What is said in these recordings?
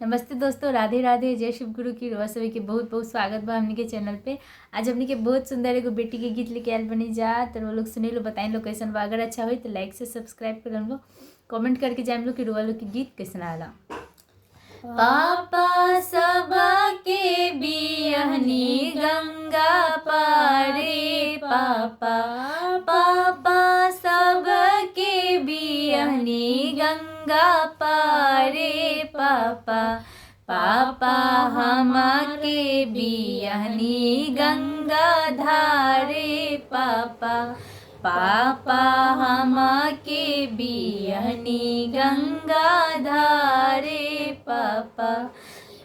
नमस्ते दोस्तों, राधे राधे, जय शिव गुरु की रोआ सभी के बहुत बहुत स्वागत बा हमनी के चैनल पे। आज हमनी के बहुत सुंदर एगो बेटी के गीत लेके आयल बनी जा। तो वो लोग सुने लो, बताएं लो कैसन बा। अगर अच्छा हुई तो लाइक से सब्सक्राइब कर लो, कमेंट करके जान लो कि रोआ लो की गीत कैसन आला। पापा सबके बियहनी गंगा पारे, पापा पापा सबके बियहनी गंगा पारे, पापा पापा हमके बियहनी गंगा धारे, पापा पापा हमके बियहनी गंगा धारे, पापा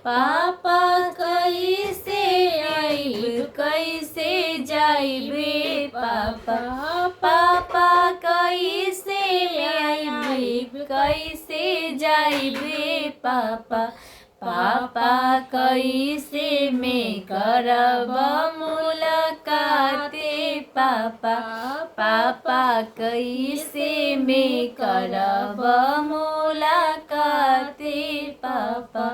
पापा कैसे आइब कैसे जाइबे, पापा पापा कैसे आइब कैसे जाइबे, पापा पापा कैसे में करब मुलाकाते, पापा पापा कैसे में करब मुलाकाते, पापा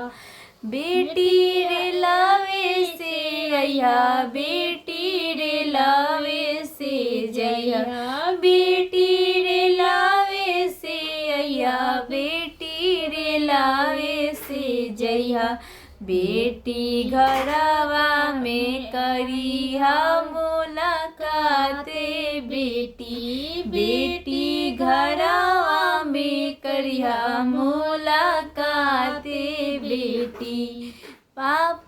बेटी रे लावे से अया, बेटी रे लावे से जया, बेटी रे लावे से अया, बेटी रे लावे से जया, बेटी घरवा में करिहा मुलाकाते, बेटी बेटी घरवा में करिहा मुलाकाते, बेटी पापा